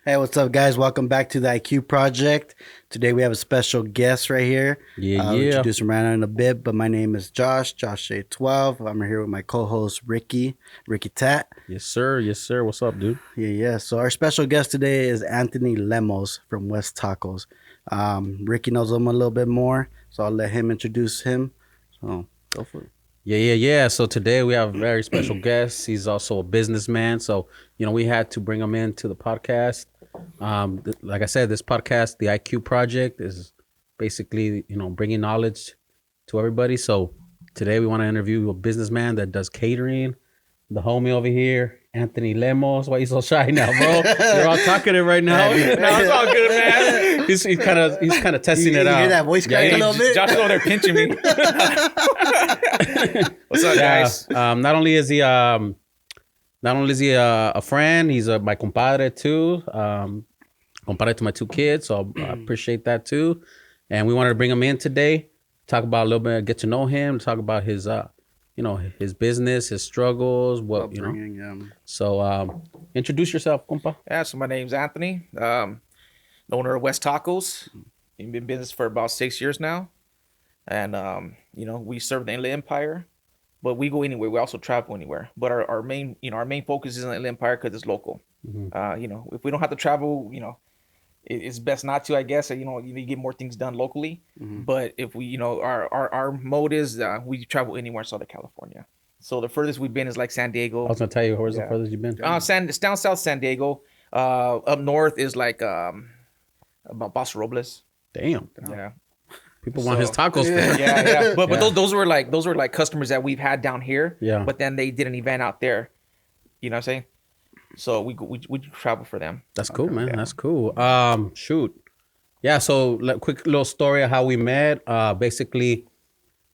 Hey, what's up, guys? Welcome back to the IQ Project. Today we have a special guest right here. I'll introduce him right now in a bit, but my name is Josh J12. I'm here with my co-host rickytatt. Yes, sir. Yes, sir. What's up, dude? Yeah. So our special guest today is Anthony Lemos from WESTACOSS. Ricky knows him a little bit more, so I'll let him introduce him. So go for it. Yeah. So today we have a very special guest. He's also a businessman. So, we had to bring him into the podcast. Like I said, this podcast, the IQ Project, is basically, bringing knowledge to everybody. So today we want to interview a businessman that does catering. The homie over here, Anthony Lemos. Why you so shy now, bro? You're all talkative right now. No, it's all good, man. He's kind of testing it out. You hear that voice crack a little bit? Josh over there pinching me. What's up, guys? Not only is he a friend, he's my compadre too. Compadre to my two kids, so I appreciate that too. And we wanted to bring him in today, talk about a little bit, get to know him, talk about his his business, his struggles, So introduce yourself, compa. Yeah, so my name's Anthony, owner of WESTACOSS. Been in business for about 6 years now. And, we serve the Inland Empire, but we go anywhere. We also travel anywhere. But our main focus is on the Inland Empire because it's local. Mm-hmm. If we don't have to travel, it's best not to, I guess. You get more things done locally. Mm-hmm. But if we, our mode is we travel anywhere in Southern California. So the furthest we've been is like San Diego. I was gonna tell you, where's the furthest you've been? It's down south San Diego. Up north is like about Paso Robles. Damn. Yeah. People want his tacos. Yeah. But those were like customers that we've had down here. Yeah. But then they did an event out there. You know what I'm saying? So we travel for them. That's cool, man. Yeah. That's cool. Shoot. Yeah. So quick little story of how we met. Basically,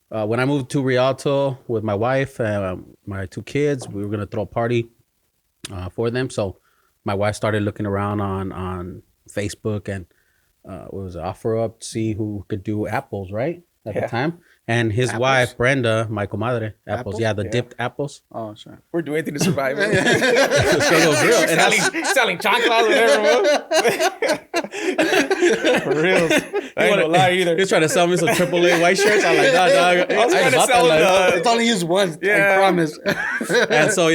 when I moved to Rialto with my wife and my two kids, we were gonna throw a party for them. So my wife started looking around on Facebook and offer up to see who could do apples, right? At the time. And his wife, Brenda, my comadre, apples. Yeah, dipped apples. Oh, sure. We're doing anything to survive. Selling chanclas and for real. I ain't gonna lie either. He was trying to sell me some AAA white shirts. I'm like, nah, dog. I was trying to sell it's only used once. I promise. And so,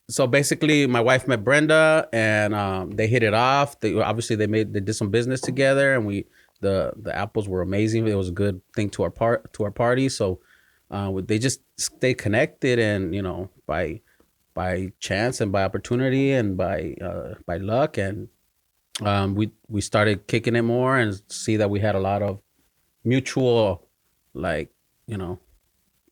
so basically, my wife met Brenda, and they hit it off. They did some business together, and the apples were amazing. It was a good thing to our party. So they just stayed connected, and by chance and by opportunity and by luck, and we started kicking it more and see that we had a lot of mutual, what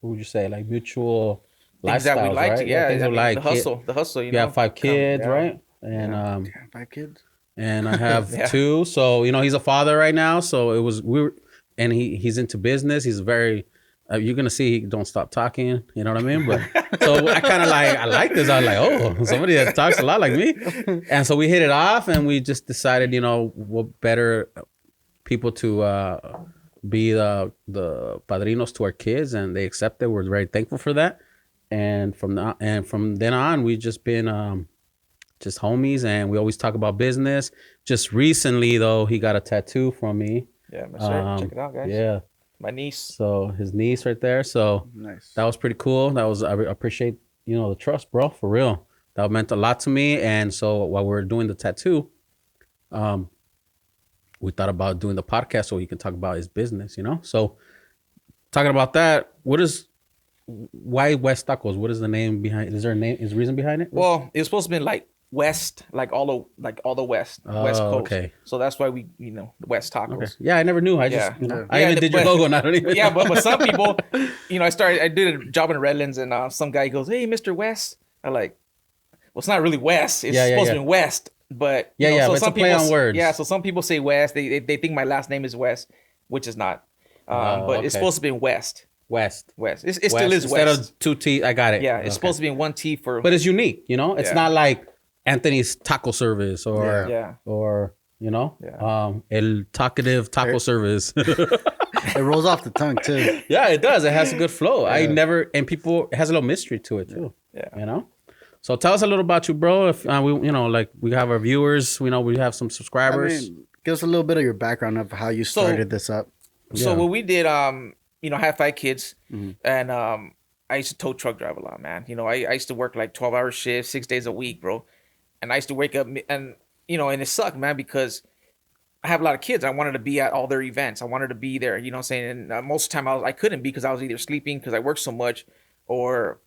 would you say, like mutual things that we liked, right? Yeah, like the hustle. You have 5 kids, right? And 5 kids. And I have 2. So he's a father right now. So and he's into business. He's very. You're gonna see he don't stop talking. You know what I mean? But so I like this. I was like, oh, somebody that talks a lot like me. And so we hit it off, and we just decided, what better people to be the padrinos to our kids, and they accepted. We're very thankful for that. And from then on, we've just been just homies, and we always talk about business. Just recently, though, he got a tattoo from me. Yeah, my shirt. Check it out, guys. Yeah, my niece. So his niece right there. So nice. That was pretty cool. I appreciate the trust, bro. For real, that meant a lot to me. And so while we were doing the tattoo, we thought about doing the podcast so he can talk about his business. So talking about that, why WESTACOSS? What is the name behind? Is there a name? Is reason behind it? Well, it's supposed to be like West, like all the West, West Coast. Okay. So that's why we, WESTACOSS. Okay. Yeah, I never knew. I just, I even did your logo, and I don't even. Yeah, but some people, I did a job in Redlands, and some guy goes, "Hey, Mr. West." I'm like, well, it's not really West. It's supposed to be West, but so but some it's a play on words. Yeah, so some people say West. They think my last name is West, which is not. But it's supposed to be West. West. It still is Instead West. of 2 T. I got it. Yeah, it's supposed to be in 1 T for. But it's unique, It's not like Anthony's Taco Service or El Talkative Taco Service. It rolls off the tongue too. Yeah, it does. It has a good flow. And people, it has a little mystery to it too. Yeah. So tell us a little about you, bro. If we have our viewers, we know we have some subscribers. Give us a little bit of your background of how you started this up. So what we did, I have 5 kids, and I used to tow truck drive a lot, man. I used to work like 12-hour shifts, 6 days a week, bro. And I used to wake up and it sucked, man, because I have a lot of kids. I wanted to be at all their events. I wanted to be there, you know what I'm saying? And most of the time I couldn't be because I was either sleeping because I worked so much or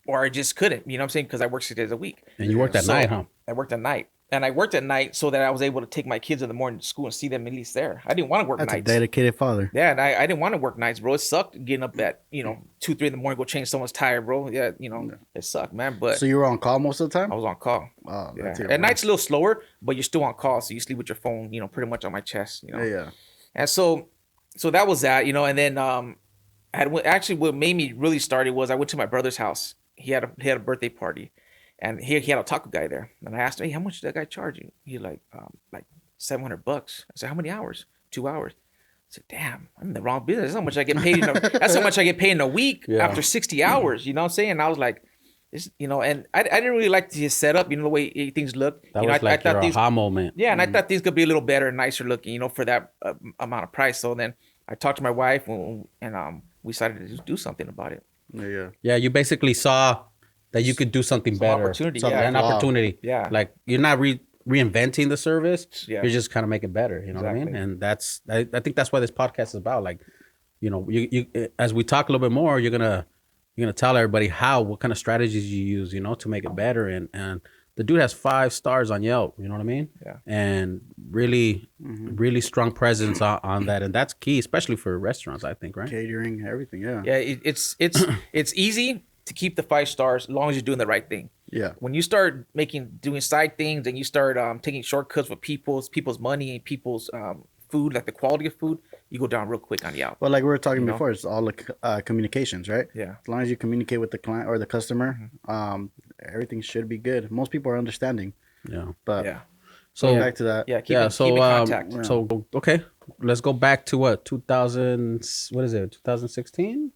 I just couldn't, you know what I'm saying? Because I worked 6 days a week. And you worked at night, huh? I worked at night. And I worked at night so that I was able to take my kids in the morning to school and see them at least there. I didn't want to work nights. That's a dedicated father. Yeah, and I didn't want to work nights, bro. It sucked getting up at, 2, 3 in the morning, go change someone's tire, bro. Yeah, it sucked, man. But so you were on call most of the time? I was on call. Oh, yeah. At night's a little slower, but you're still on call. So you sleep with your phone, pretty much on my chest, Yeah. And so that was that, and then actually what made me really started was I went to my brother's house. He had a birthday party. And he had a taco guy there. And I asked him, hey, how much did that guy charge you? He's like $700. I said, how many hours? 2 hours. I said, damn, I'm in the wrong business. That's how much I get paid that's how much I get paid in a week after 60 hours. You know what I'm saying? And I was like, this, and I didn't really like his setup, the way things look. That was like your aha moment. Yeah, and I thought things could be a little better and nicer looking, for that amount of price. So then I talked to my wife and we decided to do something about it. Yeah, you basically saw that you could do something better. Opportunity, an opportunity. Yeah. Like you're not reinventing the service. Yeah. You're just kind of making it better. You know what I mean? And I think that's what this podcast is about. Like, you as we talk a little bit more, you're gonna tell everybody what kind of strategies you use, to make it better. And the dude has 5 stars on Yelp. You know what I mean? Yeah. And really, really strong presence on that, and that's key, especially for restaurants. I think, right? Catering, everything. Yeah. Yeah. It's easy to keep the 5 stars as long as you're doing the right thing. Yeah. When you start doing side things and you start taking shortcuts with people's money and people's food, like the quality of food, you go down real quick on the out. Well, like we were talking before, it's all the communications, right? Yeah. As long as you communicate with the client or the customer, everything should be good. Most people are understanding. Yeah. But yeah. So back to that. Yeah. Keep in contact. So okay, let's go back to what 2016.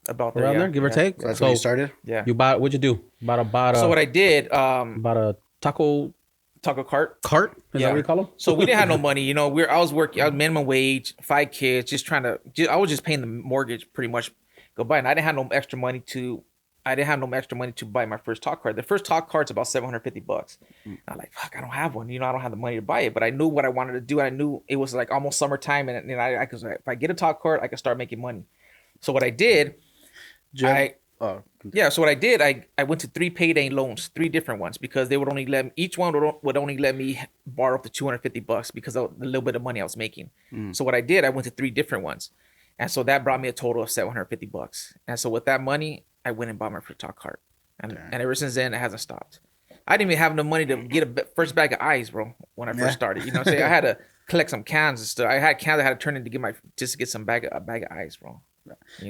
About around there, give or take. So that's when you started? Yeah. What'd you do? Bought a So what I did, bought a taco cart. Is that what you call them? So we didn't have no money. I was working. I was minimum wage, 5 kids, I was just paying the mortgage pretty much go by, and I didn't have no extra money to buy my first talk cart. The first talk cart's about $750. I'm like, fuck, I don't have one. I don't have the money to buy it, but I knew what I wanted to do. I knew it was like almost summertime, and I could, if I get a talk cart, I could start making money. So what I did. So what I did, I went to 3 payday loans, 3 different ones, because they would only each one would only let me borrow up to $250 because of the little bit of money I was making. So what I did, I went to 3 different ones, and so that brought me a total of $750. And so with that money, I went and bought my first talk cart, and ever since then it hasn't stopped. I didn't even have no money to get a first bag of ice, bro, when I first started. You know what I'm saying? I had to collect some cans and stuff. I had cans I had to turn in to get some bag of ice, bro.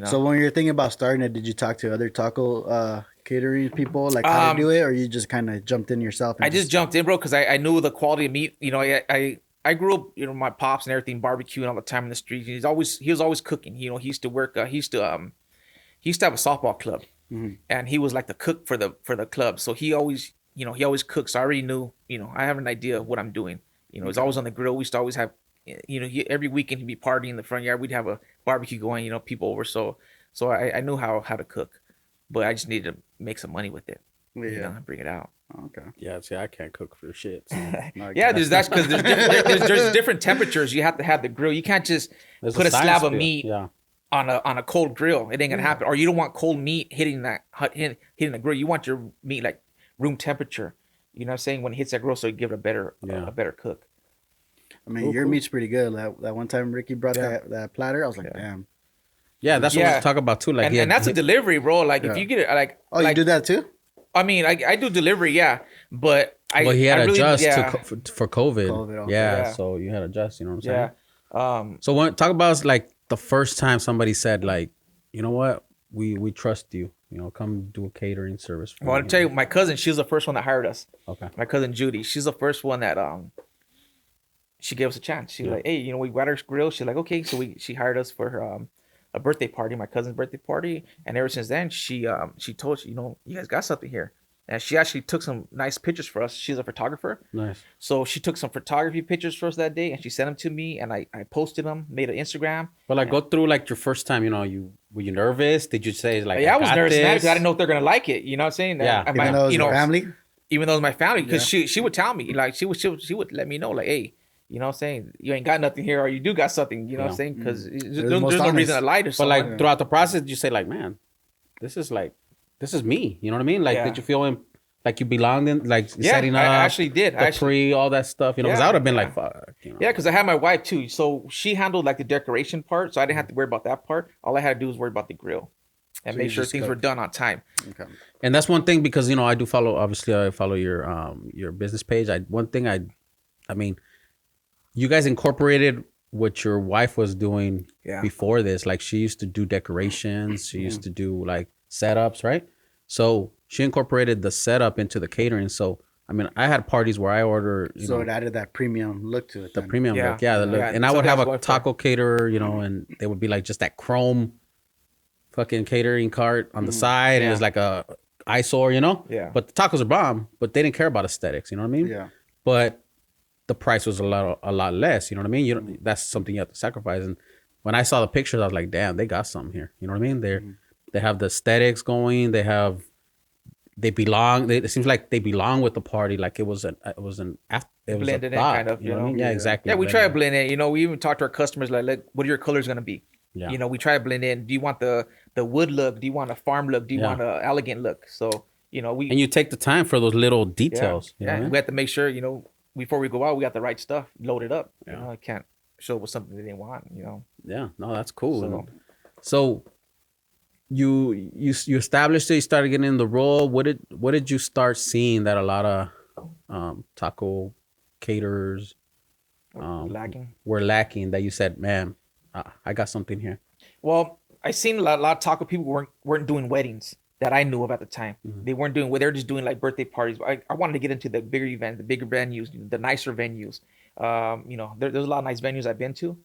So when you're thinking about starting it, did you talk to other taco catering people, like how to do it, or you just kind of jumped in yourself? I just jumped in, bro, because I knew the quality of meat. I grew up, my pops and everything barbecuing all the time in the streets. He was always cooking. He used to work. He used to have a softball club, and he was like the cook for the club. So he always cooks. So I already knew. I have an idea of what I'm doing. It's always on the grill. We used to always have. Every weekend he'd be partying in the front yard. We'd have a barbecue going, people over. So I knew how to cook, but I just needed to make some money with it. And bring it out. Okay. Yeah. See, I can't cook for shit. So. That's because there's different temperatures. You have to have the grill. You can't just put a slab of meat on a cold grill. It ain't gonna happen. Or you don't want cold meat hitting the grill. You want your meat like room temperature. You know what I'm saying? When it hits that grill, so you give it a better cook. I mean, your meat's pretty good. That one time Ricky brought that platter, I was like, damn. Yeah, that's what we talk about too. Like, and that's a delivery, bro. Like, if you get it, like, you do that too? I mean, I do delivery, but he had to adjust for COVID. Okay. So you had to adjust. You know what I'm saying? So talk about like the first time somebody said, like, you know what, we trust you. Come do a catering service. Well, I'll tell you, my cousin, she was the first one that hired us. Okay. My cousin Judy, she's the first one that she gave us a chance. She's like, hey, we got our grill. She's like, okay. So she hired us for her a birthday party, my cousin's birthday party. And ever since then, she told us, you guys got something here. And she actually took some nice pictures for us. She's a photographer. Nice. So she took some photography pictures for us that day, and she sent them to me, and I posted them, made an Instagram. But like, go through like your first time. You know, were you nervous? Did you say like, I was nervous because I didn't know if they're gonna like it. You know what I'm saying? Yeah. Even though it was your family. Even though it was my family, because she would tell me, like she would let me know, like, hey, you know what I'm saying, you ain't got nothing here, or you do got something. You know what I'm saying? Because there's no reason to lie to someone. But like throughout the process, you say like, man, this is me. You know what I mean? Like, did you feel like you belonged in, like setting up? I actually did. All that stuff. You know, because I would have been like, fuck. You know? Yeah, because I had my wife too, so she handled like the decoration part, so I didn't have to worry about that part. All I had to do was worry about the grill and make sure things were done on time. Okay. And that's one thing, because you know I do follow. Obviously, I follow your business page. I mean, you guys incorporated what your wife was doing before this. Like, she used to do decorations. She used to do like setups, right? So she incorporated the setup into the catering. So I mean, I had parties where I order. So it added that premium look to it. The premium look, the look. And I would have a taco caterer, you know, and they would be like just that chrome fucking catering cart on the side, and it was like a eyesore, you know. Yeah. But the tacos are bomb. But they didn't care about aesthetics. You know what I mean? Yeah. But the price was a lot less. You know what I mean? That's something you have to sacrifice. And when I saw the pictures, I was like, damn, they got something here. You know what I mean? They have the aesthetics going. They belong. It seems like they belong with the party. Like it was blended in kind of. You know what I mean? Yeah, exactly. Yeah, we try to blend in. You know, we even talk to our customers like, what are your colors gonna be? Yeah. You know, we try to blend in. Do you want the wood look? Do you want a farm look? Do you want an elegant look? So, you know, and you take the time for those little details. Yeah, we have to make sure, you know, before we go out, we got the right stuff loaded up. You know, I can't show up with something they didn't want. You know. Yeah, no, that's cool. So you established it. You started getting in the role. What did you start seeing that a lot of taco caterers were lacking? That you said, man, I got something here. Well, I seen a lot of taco people weren't doing weddings that I knew of at the time. They weren't doing. They were just doing like birthday parties. I wanted to get into the bigger events, the bigger venues, the nicer venues. You know, there's a lot of nice venues I've been to,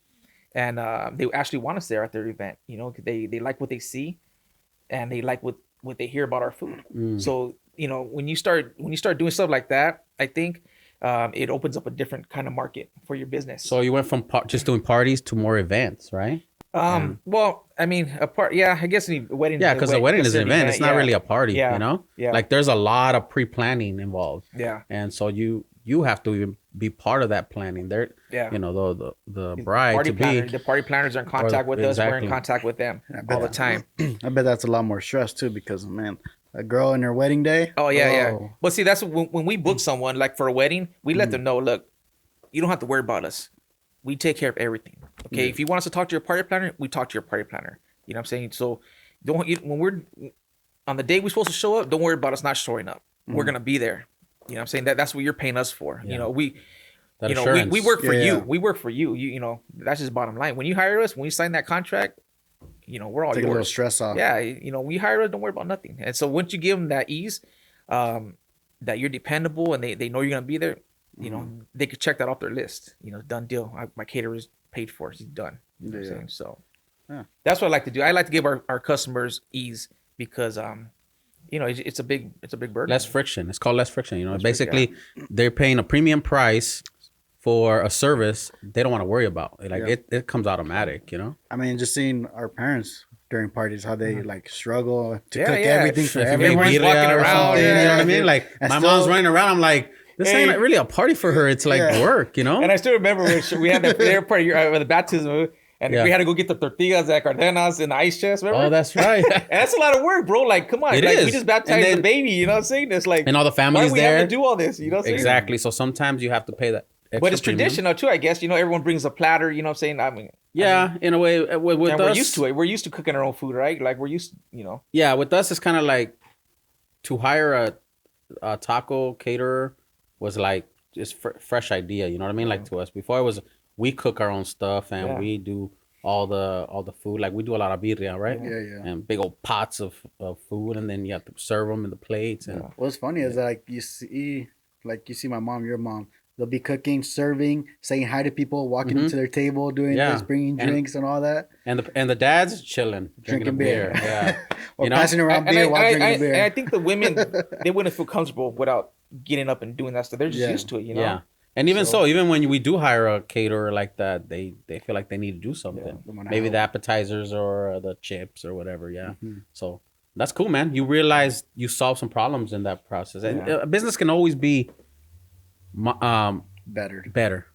and they actually want us there at their event. You know, they like what they see, and they like what they hear about our food. So, you know, when you start doing stuff like that, I think it opens up a different kind of market for your business. So you went from just doing parties to more events, right? Well, I mean, I guess a wedding. Yeah, because a wedding is an event. It's not really a party, you know? Yeah. Like, there's a lot of pre-planning involved. Yeah. And so you have to even be part of that planning. You know, the bride to be. The party planners are in contact with us. We're in contact with them all the time. I bet that's a lot more stress too, because man, a girl in her wedding day. Oh yeah. But see, that's when we book someone like for a wedding, we let them know, look, you don't have to worry about us. We take care of everything. Okay. If you want us to talk to your party planner, we talk to your party planner. You know what I'm saying? So when we're on the day we're supposed to show up, don't worry about us not showing up. We're gonna be there. You know what I'm saying? That's what you're paying us for. You know, we work for you. We work for you. You know, that's just bottom line. When you hire us, when we sign that contract, you know, we're all take yours. a little stress off. Yeah, you know, we hire us, don't worry about nothing. And so once you give them that ease, that you're dependable and they know you're gonna be there, you know, they could check that off their list. You know, done deal. My caterer is paid for. He's done. You know what I'm saying? So that's what I like to do. I like to give our customers ease because you know, it's a big burden. Less friction. It's called less friction. You know, basically they're paying a premium price for a service they don't want to worry about. Like it comes automatic, you know? I mean, just seeing our parents during parties, how they like struggle to cook everything for everyone. Everyone's walking around. You know what I mean? Like my mom's running around. I'm like, this ain't really a party for her. It's like work, you know? And I still remember when we had the party with the baptism. And we had to go get the tortillas at Cardenas in the ice chest, remember? Oh, that's right. And that's a lot of work, bro. Like, come on. It is. We just baptized the baby, you know what I'm saying? It's like, and all the families why there. We have to do all this, you know what I'm saying? Exactly. So sometimes you have to pay that extra But it's traditional too, I guess. You know, everyone brings a platter, you know what I'm saying? In a way, with us. We're used to it. We're used to cooking our own food, right? Like, we're used, you know. Yeah, with us, it's kind of like to hire a taco caterer was like just fresh idea, you know what I mean? Like to us. Before it was, we cook our own stuff and we do all the food. Like we do a lot of birria, right? Yeah. And big old pots of food, and then you have to serve them in the plates. And what's funny is that like you see my mom, your mom, They'll be cooking, serving, saying hi to people, walking into their table, doing this, bringing drinks and all that. And the dads chilling, drinking beer. Yeah. Or passing around beer while drinking beer. And I think the women, they wouldn't feel comfortable without getting up and doing that stuff. They're just used to it, you know? Yeah. And even so, even when we do hire a caterer like that, they feel like they need to do something. Maybe the appetizers or the chips or whatever. Yeah. So that's cool, man. You realize you solve some problems in that process. And a business can always be better.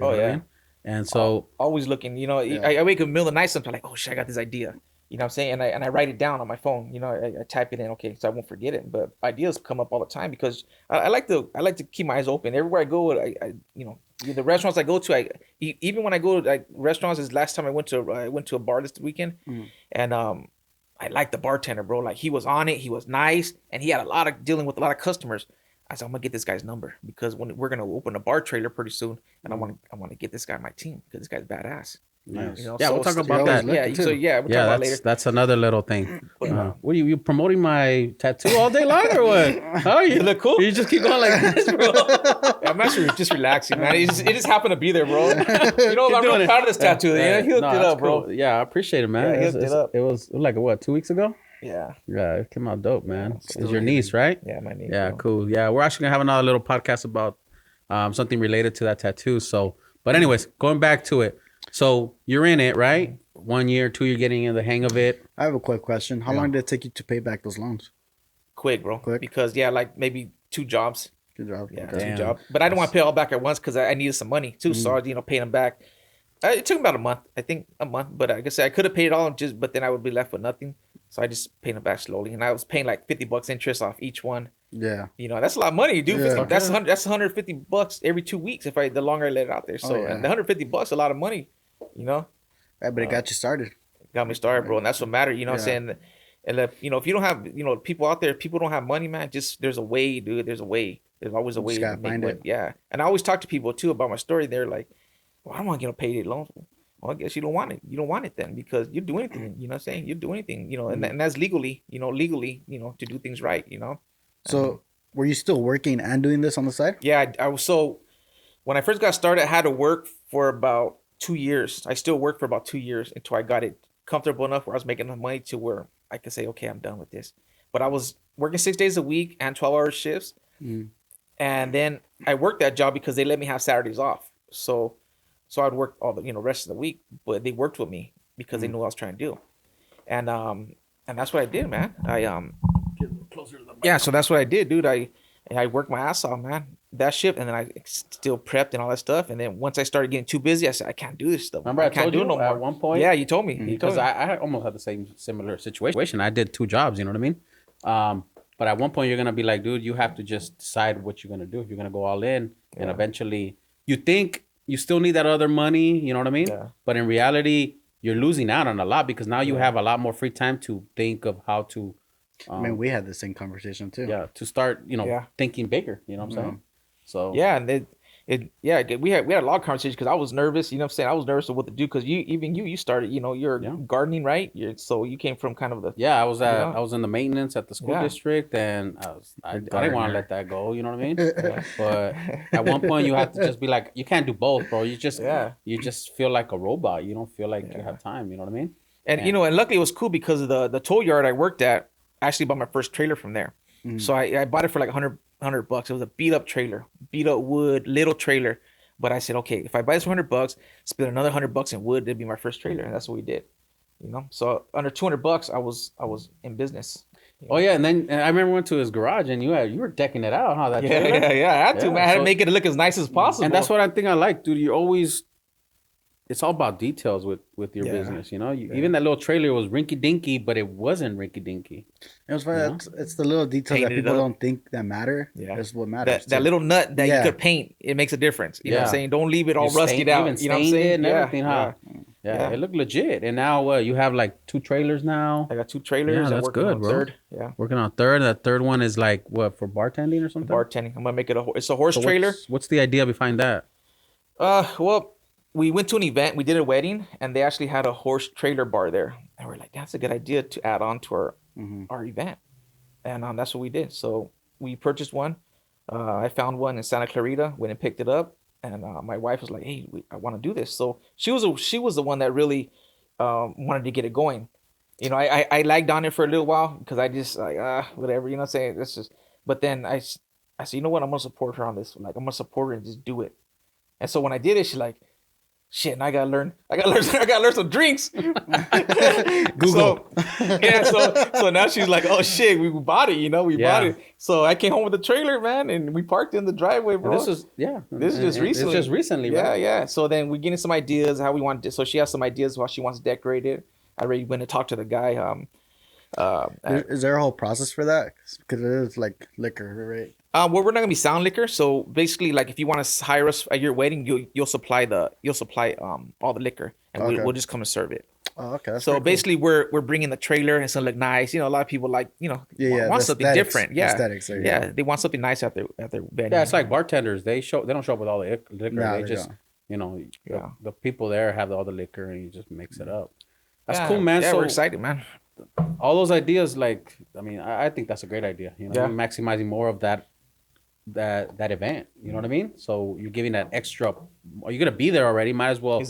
Oh, yeah. I mean? And so always looking, you know, I wake up in the middle of the night sometimes like, oh shit, I got this idea. You know what I'm saying? And I write it down on my phone. You know, I type it in, okay, so I won't forget it. But ideas come up all the time because I like to keep my eyes open. Everywhere I go, I you know, the restaurants I go to, even when I go to restaurants, is last time I went to a bar this weekend, and I liked the bartender, bro. Like he was on it, he was nice, and he had dealing with a lot of customers. I said, I'm gonna get this guy's number because when we're gonna open a bar trailer pretty soon, and I want to get this guy on my team because this guy's badass. Nice. You know, we'll talk about that. Yeah, so we'll talk about it later. That's another little thing. What are you promoting my tattoo all day long or what? How are you? You look cool. You just keep going like this, bro. I'm actually just relaxing, man. It just happened to be there, bro. You know, I'm real proud of this tattoo. Yeah, he hooked it up, bro. Cool. Yeah, I appreciate it, man. Yeah, he hooked it up. It was like what, 2 weeks ago? Yeah. Yeah, it came out dope, man. It's your niece, right? Yeah, my niece. Yeah, bro. cool. Yeah, we're actually gonna have another little podcast about something related to that tattoo. So, but anyways, going back to it. So you're in it, right? 1 year, 2 year, getting in the hang of it. I have a quick question. How long did it take you to pay back those loans? Quick, bro. Quick? Because like maybe 2 jobs. Good job. Yeah, Okay. 2 jobs. But I didn't want to pay it all back at once because I needed some money too. So I was, paying them back. It took about a month. I think a month. But like I said, I could have paid it all, but then I would be left with nothing. So I just paid them back slowly, and I was paying like $50 interest off each one. Yeah. You know, that's a lot of money, dude. Yeah. That's $150 every 2 weeks the longer I let it out there. So and the $150 a lot of money, you know. Right, but it got you started. Got me started, bro, and that's what mattered. You know what I'm saying? And if you don't have, people out there, people don't have money, man. Just there's a way, dude. There's a way. There's always a way to make it. Yeah. And I always talk to people too about my story. They're like, well, I don't want to get a payday loan. Well, I guess you don't want it. You don't want it then because you do anything. You know what I'm saying? You do anything. And that's legally. To do things right. So were you still working and doing this on the side? Yeah, I was. So when I first got started, I had to work for about 2 years. I still worked for about 2 years until I got it comfortable enough where I was making enough money to where I could say, okay, I'm done with this. But I was working 6 days a week and 12-hour shifts. And then I worked that job because they let me have Saturdays off. So I'd work all the rest of the week, but they worked with me because they knew what I was trying to do. And that's what I did, man. Get a little closer to the mic. Yeah, so that's what I did, dude. I worked my ass off, man. That shift, and then I still prepped and all that stuff. And then once I started getting too busy, I said, I can't do this stuff. Remember I told you no more. At one point? Yeah, you told me. Because I almost had the similar situation. I did 2 jobs, you know what I mean? But at one point, you're going to be like, dude, you have to just decide what you're going to do. If you're going to go all in, and eventually you think you still need that other money, you know what I mean? Yeah. But in reality, you're losing out on a lot because now you have a lot more free time to think of how to. I mean, we had the same conversation too. Yeah, to start, thinking bigger. You know what I'm saying? So yeah, and we had a lot of conversations because I was nervous. You know what I'm saying? I was nervous of what to do because you started. You're gardening, right? So you came from kind of the I was in the maintenance at the school district, and I didn't want to let that go. You know what I mean? But at one point you have to just be like, you can't do both, bro. You just feel like a robot. You don't feel like you have time. You know what I mean? And and luckily it was cool because of the tow yard I worked at. I actually bought my first trailer from there. So I bought it for like $100. It was a beat up trailer, beat up wood, little trailer. But I said, okay, if I buy this for $100, spend another $100 in wood, it'd be my first trailer, and that's what we did. So under $200, I was in business. Oh yeah, and then I remember went to his garage, and you were decking it out, huh? That trailer? Yeah, I had to, man. I had to make it look as nice as possible. And that's what I think I like, dude. You always. It's all about details with your business, Even that little trailer was rinky dinky, but it wasn't rinky dinky. It was funny. It's the little details that people don't think that matter. Yeah, that's what matters. That little nut that you could paint, it makes a difference. You know what I'm saying? Don't leave it all rusted out. You know what I'm saying? And everything, huh? Yeah, it looked legit. And now you have like 2 trailers now. I got 2 trailers. Yeah, that's good, bro. Third. Yeah, working on third. That third one is like what, for bartending or something? Bartending. I'm gonna make it it's a horse trailer. What's the idea behind that? Well, we went to an event. We did a wedding, and they actually had a horse trailer bar there. And we're like, that's a good idea to add on to our event. And that's what we did. So we purchased one. I found one in Santa Clarita, went and picked it up, and my wife was like, "Hey, I want to do this." So she was the one that really wanted to get it going. You know, I lagged on it for a little while because I just like whatever, you know what I'm saying? That's just. But then I said, you know what? I'm gonna support her on this. Like I'm gonna support her and just do it. And so when I did it, she's like, shit, and I gotta learn. I gotta learn some drinks. Google. So now she's like, oh shit, we bought it. You know, we bought it. So I came home with the trailer, man, and we parked in the driveway, bro. And this is just recently. It's just recently, right? Yeah. So then we getting some ideas how we want to. So she has some ideas how she wants to decorate it. I already went and talked to the guy. Is there a whole process for that? Because it is like liquor, right? Well, we're not gonna be sound liquor. So basically, like if you want to hire us at your wedding, you'll supply all the liquor, and we'll just come and serve it. Oh, okay. So basically, we're bringing the trailer and it's gonna look nice. You know, a lot of people like want something different. Yeah, aesthetics. Yeah, they want something nice at their wedding. Yeah, it's like bartenders. They don't show up with all the liquor. No, they just the people there have all the liquor and you just mix it up. That's cool, man. Yeah, so we're excited, man. All those ideas, like, I mean, I think that's a great idea. You know, maximizing more of that event. You know what I mean? So you're giving that extra. You're gonna be there already. Might as well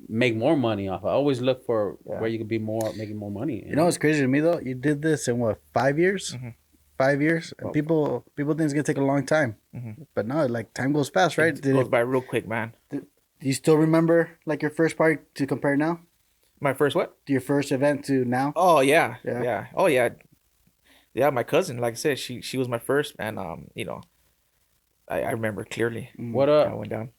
make more money off. I always look for where you can be making more money. You know what's crazy to me though? You did this in what, 5 years? Mm-hmm. 5 years, and people think it's gonna take a long time, but no, like time goes fast, right? It goes by real quick, man. Do you still remember like your first party to compare now? My first what? Your first event to now? Oh yeah. Oh yeah. Yeah, my cousin, like I said, she was my first, and you know, I remember clearly what I went down.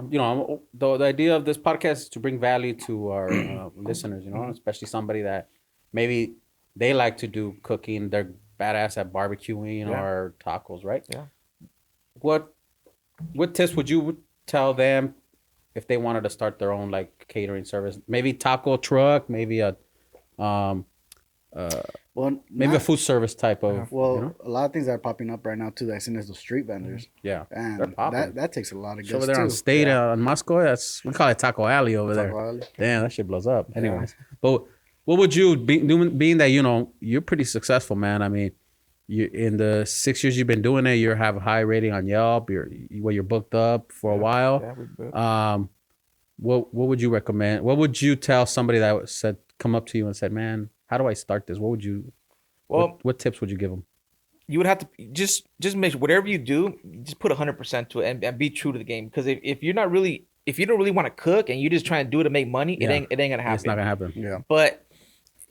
You know, the idea of this podcast is to bring value to our listeners. You know, especially somebody that maybe they like to do cooking. They're badass at barbecuing or tacos, right? Yeah. What tips would you tell them if they wanted to start their own like catering service? Maybe taco truck, maybe a a food service type of. Well, you know? A lot of things that are popping up right now too that I seen as the street vendors. Yeah, and that takes a lot of guts over there on State on Moscow. We call it Taco Alley over there. Alley. Damn, that shit blows up. Anyways, but what would you being that you're pretty successful, man? I mean, you in the 6 years you've been doing it, you have a high rating on Yelp. You're booked up for a while. Yeah, what would you recommend? What would you tell somebody that come up to you and said, "Man, how do I start this?" What would you? Well, what tips would you give them? You would have to just make sure whatever you do, just put 100% to it and be true to the game. Because if you don't really want to cook and you're just trying to do it to make money, it ain't gonna happen. It's not gonna happen. Yeah. But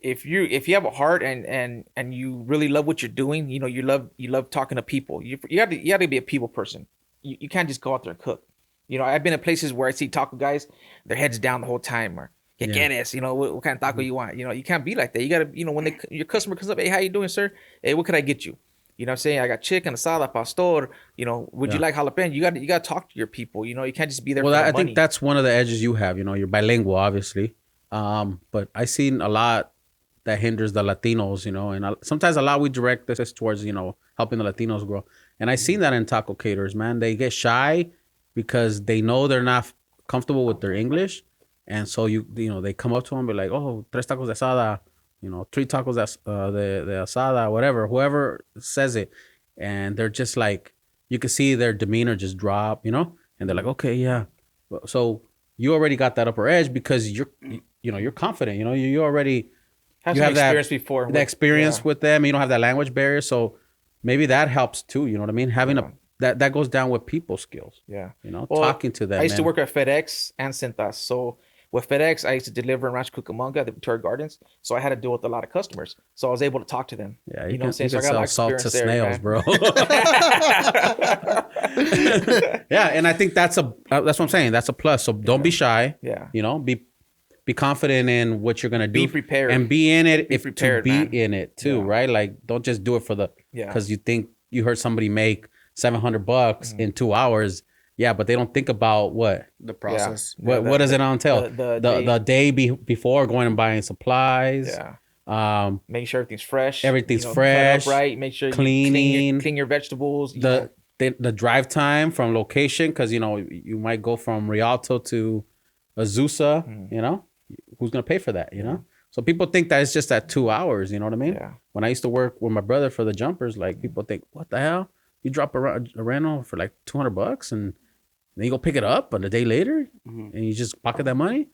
if you have a heart and you really love what you're doing, you know, you love talking to people. You have to be a people person. You can't just go out there and cook. You know, I've been in places where I see taco guys, their heads down the whole time, or get us, you know, what kind of taco you want. You know, you can't be like that. You gotta, you know, when your customer comes up, hey, how you doing, sir? Hey, what could I get you? You know what I'm saying? I got chicken, asada, pastor. You know, would you like jalapeno? You got to talk to your people. You know, you can't just be there for the money. I think that's one of the edges you have. You know, you're bilingual, obviously. But I seen a lot that hinders the Latinos, you know, and sometimes a lot we direct this towards, you know, helping the Latinos grow. And I seen that in taco caterers, man. They get shy because they know they're not comfortable with their English. And so, you know, they come up to them and be like, oh, 3 tacos de asada, you know, 3 tacos de asada, whatever, whoever says it. And they're just like, you can see their demeanor just drop, you know, and they're like, okay, yeah. So you already got that upper edge because you're confident, you know, you already have experience before. The experience with them. You don't have that language barrier. So maybe that helps too. You know what I mean? Having that goes down with people skills. Yeah. You know, talking to them. I used to work at FedEx and Cintas. So with FedEx, I used to deliver in Rancho Cucamonga, the Victoria Gardens. So I had to deal with a lot of customers. So I was able to talk to them. Yeah, you know what I'm saying? So I got a lot of salt to snails, bro. Yeah, and I think that's what I'm saying. That's a plus. So don't be shy. Yeah. You know, be confident in what you're gonna do. Be prepared. And be in it prepared, to be in it too, right? Like don't just do it for because you think you heard somebody make $700 in 2 hours. Yeah, but they don't think about the process. Yeah. What does it entail? The day before going and buying supplies. Yeah. Make sure everything's fresh. Everything's fresh. Cut up right. Make sure cleaning. You clean your vegetables. The drive time from location, because you know you might go from Rialto to Azusa. You know, who's gonna pay for that? You know. So people think that it's just at 2 hours. You know what I mean? Yeah. When I used to work with my brother for the jumpers, like people think, what the hell? you drop a rental for like $200 and then you go pick it up and a day later and you just pocket that money.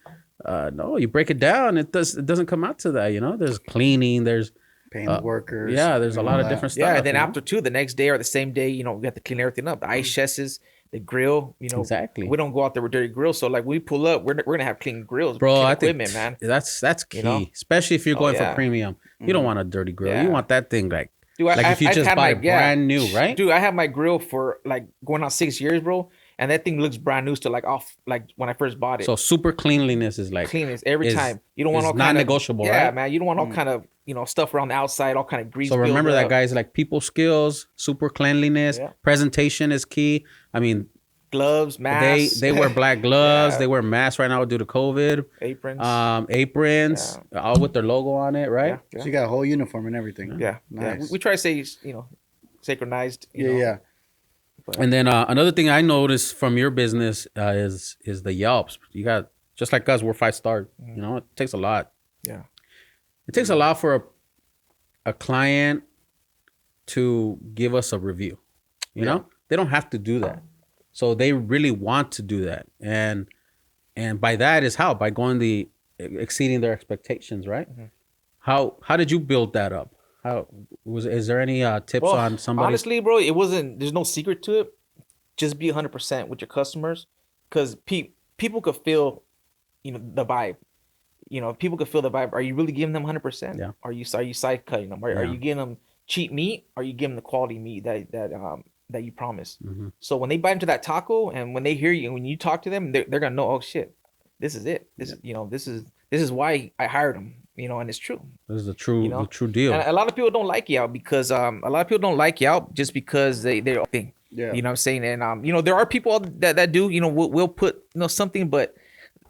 No, you break it down. It doesn't come out to that. You know, there's cleaning, there's paying the workers. Yeah, there's a lot of different stuff. Yeah, and then after too, the next day or the same day, you know, we have to clean everything up. The ice chests, the grill, you know. Exactly. We don't go out there with dirty grills. So like we pull up, we're gonna have clean grills, bro. clean I equipment, think man. that's key, you know? especially if you're going for premium. You don't want a dirty grill. You want that thing like. Dude, like if you just buy brand new, right? Dude, I have my grill for like going on 6 years, bro. And that thing looks brand new to like when I first bought it. So super cleanliness is like cleanliness every time. You don't want all kind of non-negotiable, right? Yeah, man. You don't want all kind of, you know, stuff around the outside, all kind of grease. So remember that, guys. Like people skills, super cleanliness, presentation is key. I mean, gloves, masks. They wear black gloves. They wear masks right now due to COVID. Aprons, all with their logo on it, right? Yeah. So you got a whole uniform and everything. Yeah, nice. Yeah. We try to say, you know, synchronized. You know. Yeah. But. And then another thing I noticed from your business is the Yelps. You got, just like us, we're 5 stars. You know, it takes a lot. Yeah. It takes a lot for a client to give us a review. You know, they don't have to do that. So they really want to do that. And by that is how? By going exceeding their expectations, right? How did you build that up? Is there any tips on somebody? Honestly, bro, it wasn't, there's no secret to it. Just be 100% with your customers, because people could feel, you know, the vibe. You know, people could feel the vibe. Are you really giving them 100%? Yeah. Are you side cutting them? Are you giving them cheap meat? Or are you giving them the quality meat that you promised? So when they bite into that taco and when they hear you, when you talk to them, they're gonna know, oh shit, this is it. This is why I hired them. You know, and it's true. This is the true deal. And a lot of people don't like you out because a lot of people don't like you out just because they're thing. Yeah. You know what I'm saying? And you know, there are people that do, you know, will put, you know, something, but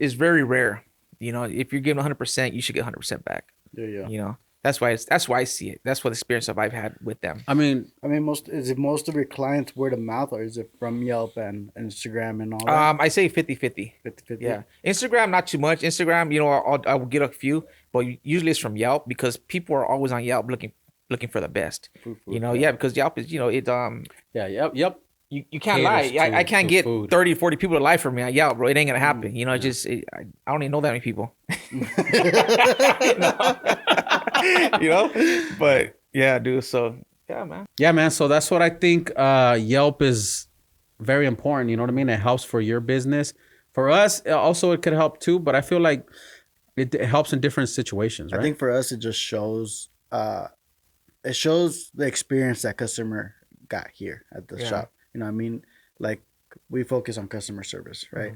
it's very rare. You know, if you're giving 100%, you should get 100% back. Yeah. You know, that's why I see it. That's what the experience I've had with them. I mean, most of your clients word of mouth, or is it from Yelp and Instagram and all that? I say 50-50. 50-50. Yeah. Instagram, not too much. Instagram, you know, I will get a few, but usually it's from Yelp because people are always on Yelp looking for the best. Food, you know, because Yelp is, you know, it Yep. You can't lie. I can't get food. 30, 40 people to lie for me on Yelp, bro. It ain't gonna happen. You know, I don't even know that many people. You know? But yeah, dude. So yeah, man. So that's what I think. Yelp is very important. You know what I mean? It helps for your business. For us, also it could help too. But I feel like it helps in different situations. Right? I think for us, it just shows. It shows the experience that customer got here at the shop. You know what I mean? Like, we focus on customer service, right?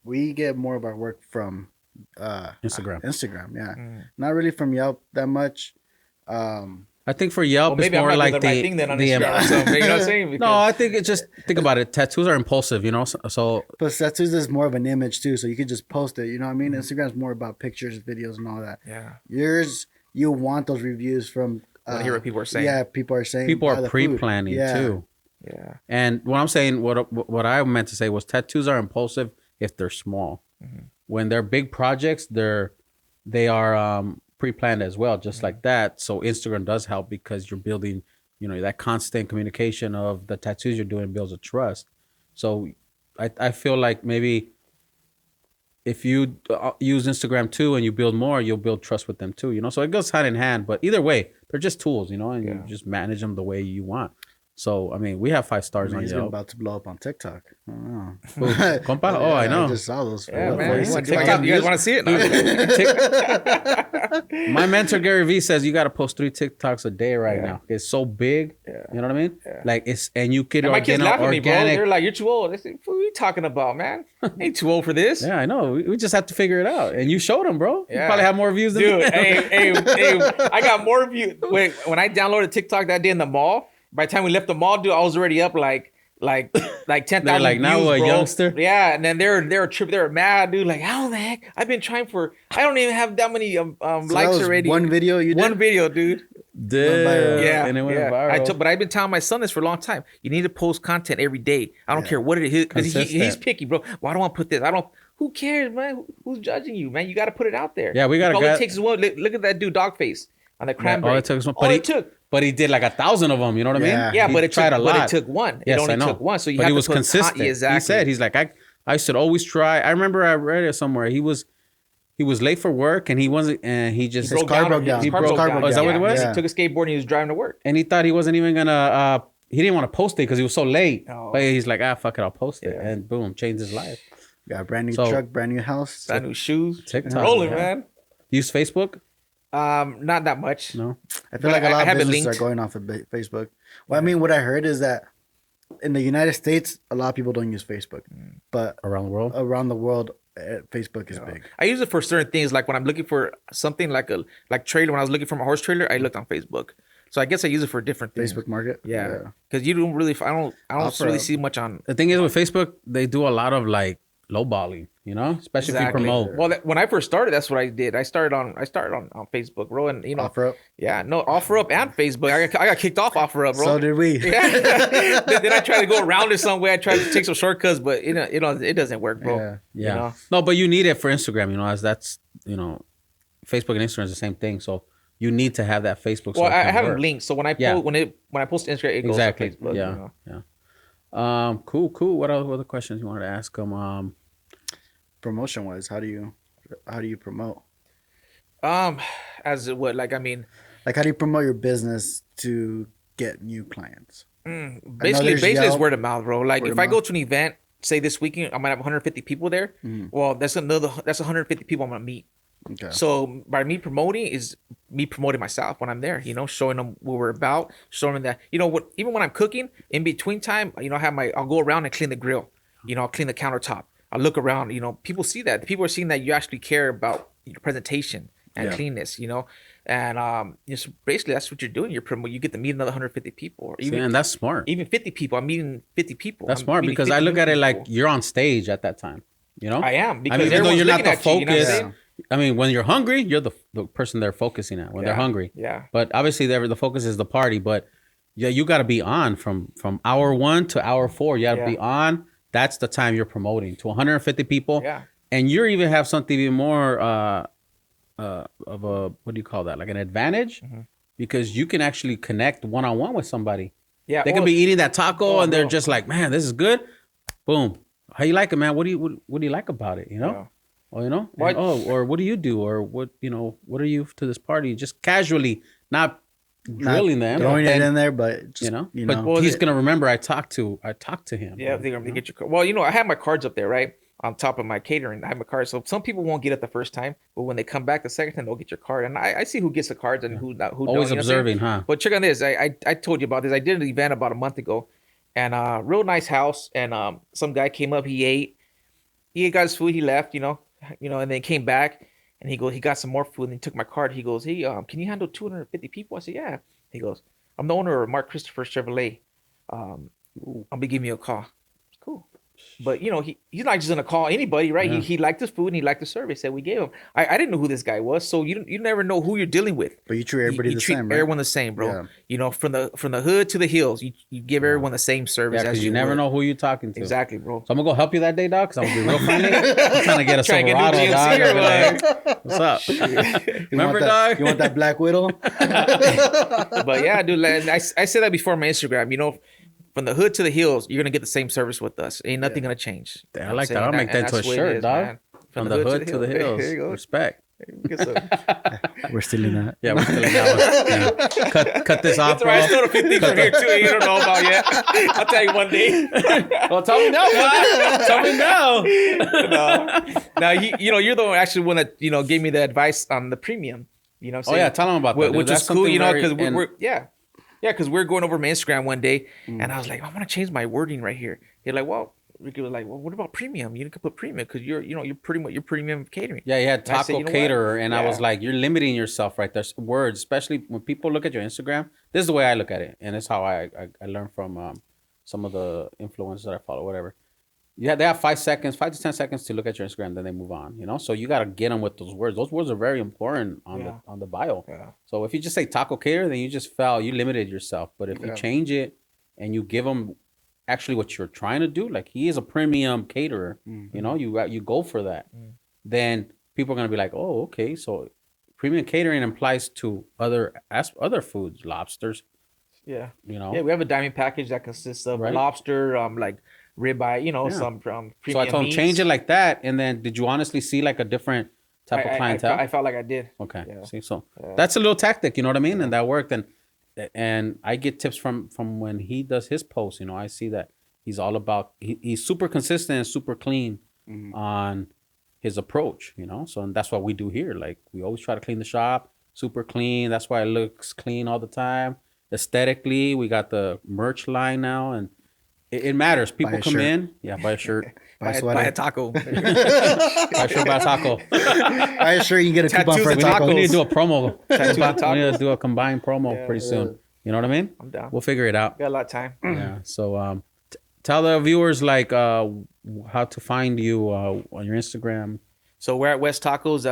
We get more of our work from Instagram, yeah. Not really from Yelp that much. I think for Yelp, it's more like the right thing than on Instagram. So, you know what I'm saying? Because, no, I think it's just, think about it. Tattoos are impulsive, you know? So but tattoos is more of an image too, so you could just post it. You know what I mean? Instagram's more about pictures, videos, and all that. Yeah. Yours, you want those reviews from... I want to hear what people are saying. Yeah, people are saying. People are pre-planning too. Yeah. And what I'm saying, what I meant to say was tattoos are impulsive if they're small. When they're big projects, they are pre-planned as well, just like that. So Instagram does help because you're building, you know, that constant communication of the tattoos you're doing builds a trust. So I feel like maybe if you use Instagram too and you build more, you'll build trust with them too, you know? So it goes hand in hand, but either way, they're just tools, you know, and you just manage them the way you want. So, I mean, we have 5 stars on Yelp. He's about to blow up on TikTok. I don't know. Compa? Oh, I know. I just saw those. Yeah, man. You guys want to see it? My mentor, Gary Vee, says you got to post 3 TikToks a day now. It's so big. You know what I mean? Yeah. Like, and you could my kids laugh at me, bro. They're like, you're too old. I said, what are you talking about, man? Ain't too old for this. Yeah, I know. We just have to figure it out. And you showed them, bro. You probably have more views than me. Dude, hey, I got more views. Wait, when I downloaded TikTok that day in the mall, by the time we left the mall, dude, I was already up like 10,000 like, views, now a bro. youngster? Yeah, and then they're mad, dude. Like, how the heck? I've been trying I don't even have that many so likes already. One video you did? One video, dude. Yeah, and it went viral. But I've been telling my son this for a long time. You need to post content every day. I don't care what it is, because he's picky, bro. Well, I don't want to put this. Who cares, man? Who's judging you, man? You got to put it out there. Yeah, we got to. All it takes is one. Look at that dude, Dogface, on the cranberry. All it took is one. All it took. but he did like 1,000 of them. You know what I mean? Yeah, He but it tried took, a lot. But it took one. Yes, it only I know. took one. So you but have he to was put consistent. Exactly. He said, he's like, I should always try. I remember I read it somewhere. He was late for work and he wasn't, and he just His car broke down. He broke down. Oh, is that what it was? He took a skateboard and he was driving to work. And he thought he wasn't even gonna. He didn't want to post it because he was so late. Oh. But he's like, fuck it, I'll post it, and boom, changed his life. Got a brand new truck, brand new house, brand new shoes. TikTok, rolling, man. Use Facebook? Not that much. No. I feel like a lot of businesses are going off of Facebook. Well, I mean, what I heard is that in the United States, a lot of people don't use Facebook, but around the world, Facebook is big. I use it for certain things, like when I'm looking for something like trailer. When I was looking for my horse trailer, I looked on Facebook. So I guess I use it for different things. Facebook Market. Yeah, because you don't really. I don't really see much on. The thing is with Facebook, they do a lot of like lowballing, you know, especially if you promote. Well, when I first started, that's what I did. I started on Facebook, bro, and you know, OfferUp. Yeah, no, OfferUp and Facebook. I got kicked off OfferUp, bro. So did we. Yeah. then I tried to go around it some way. I tried to take some shortcuts, but it doesn't work, bro. Yeah. You know? No, but you need it for Instagram, you know, as that's, you know, Facebook and Instagram is the same thing. So you need to have that Facebook. Well, I have them linked, so when I post when I post to Instagram, it goes to Facebook. Yeah, you know? Cool. What other questions you wanted to ask them? Promotion wise, how do you promote? As what, like, I mean, like, how do you promote your business to get new clients? Basically, it's word of mouth, bro. Like, if I go to an event, say this weekend, I might have 150 people there. Well, that's 150 people I'm gonna meet. Okay. So by me promoting is me promoting myself when I'm there, you know, showing them what we're about, showing them that, you know, what, even when I'm cooking in between time, you know, I'll go around and clean the grill, you know, I'll clean the countertop. I'll look around, you know, people see that. People are seeing that you actually care about your presentation and cleanness, you know, and just basically that's what you're doing. You get to meet another 150 people, or even, and that's smart. Even 50 people. I'm meeting 50 people. That's smart because I look at it like you're on stage at that time, you know. I am, because even though you're not the focus. You know, I mean, when you're hungry, you're the person they're focusing at when they're hungry. Yeah. But obviously, the focus is the party. But yeah, you got to be on from hour 1 to hour 4. You got to be on. That's the time you're promoting to 150 people. Yeah. And you even have something even more of a, what do you call that? Like an advantage, because you can actually connect one-on-one with somebody. Yeah. They could be eating that taco and they're just like, man, this is good. Boom. How you like it, man? What do you like about it? You know? Yeah. Well, you know, or what do you do, or what, you know, what are you to this party? Just casually, not drilling them, throwing it in there, but just, you know. But he's gonna remember I talked to him. Yeah, they're gonna get your card. Well, you know, I have my cards up there, right, on top of my catering. I have my cards, so some people won't get it the first time, but when they come back the second time, they'll get your card. And I see who gets the cards and who not. Who always don't, observing, huh? But check on this. I told you about this. I did an event about a month ago, and real nice house. And some guy came up. He got his food. He left. You know, and then came back, and he got some more food, and he took my card. He goes, hey, can you handle 250 people? I said, yeah. He goes, I'm the owner of Mark Christopher Chevrolet. I'll be giving you a call. Cool. But, you know, he's not just going to call anybody, right? Yeah. He liked his food and he liked the service that we gave him. I didn't know who this guy was, so you never know who you're dealing with. But you treat everybody the same, right? Everyone the same, bro. Yeah. You know, from the hood to the hills, you give everyone the same service. Yeah, because you never know who you're talking to. Exactly, bro. So I'm going to go help you that day, dog, because I'm going to be real friendly. I'm trying to get a Silverado, dog. Like, what's up? Remember, dog? You want that Black Widow? But yeah, dude, I said that before on my Instagram, you know, from the hood to the hills, you're gonna get the same service with us. Ain't nothing gonna change. I like that. I'll make that into a shirt, dog. From the hood to the hills. There you go. Respect. We're stealing that. Yeah, we're stealing that one. Yeah. Cut this off, bro. I still have a few things from here too you don't know about yet. I'll tell you one day. Well, tell me now, man. Tell me now. Now you're the one that gave me the advice on the premium. You know. Oh yeah, tell them about that. Which is cool, you know, because because we're going over my Instagram one day, and I was like, I want to change my wording right here. You're like, well, Ricky was like, well, what about premium? You can put premium because you're premium catering. Yeah, you had taco caterer, and I was like, you're limiting yourself right there. Words, especially when people look at your Instagram. This is the way I look at it, and it's how I learned from some of the influencers that I follow, whatever. Yeah, they have 5 to 10 seconds to look at your Instagram, then they move on. You know, so you gotta get them with those words. Those words are very important on the bio. Yeah. So if you just say taco cater, then you just you limited yourself. But if you change it and you give them actually what you're trying to do, like he is a premium caterer, you know, you go for that, then people are gonna be like, oh, okay, so premium catering applies to other foods, lobsters, Yeah. You know. Yeah, we have a dining package that consists of lobster, like ribeye, you know, some premium So I told him meats. change it like that, and then did you honestly see like a different type of clientele? I felt like I did. Okay. Yeah. See, so that's a little tactic, you know what I mean, and that worked. And I get tips from when he does his posts. You know, I see that he's all about he's super consistent and super clean on his approach. You know, so and that's what we do here. Like we always try to clean the shop, super clean. That's why it looks clean all the time. Aesthetically, we got the merch line now, and it matters. People come in, buy a shirt. Buy a taco. Buy a shirt, buy a taco. Buy a shirt, you get a coupon for tacos. We need to do a promo. We need to do a combined promo Yeah, pretty soon. You know what I mean? I'm down. We'll figure it out. Got a lot of time. Yeah. So tell the viewers like how to find you on your Instagram. So we're at West Tacos,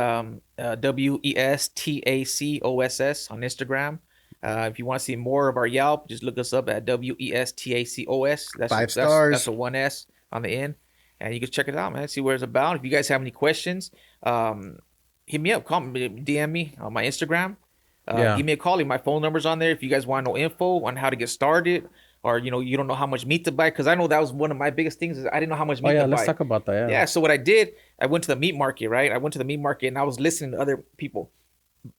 WESTACOSS on Instagram. If you want to see more of our Yelp, just look us up at WESTACOS. That's 5 stars. That's a 1S on the end. And you can check it out, man. See what it's about. If you guys have any questions, hit me up. Call me, DM me on my Instagram. Give me a call. Leave my phone number's on there. If you guys want to know info on how to get started, or you don't know how much meat to buy, because I know that was one of my biggest things. Is I didn't know how much meat to buy. Let's talk about that. Yeah. So what I did, I went to the meat market, right? I went to the meat market and I was listening to other people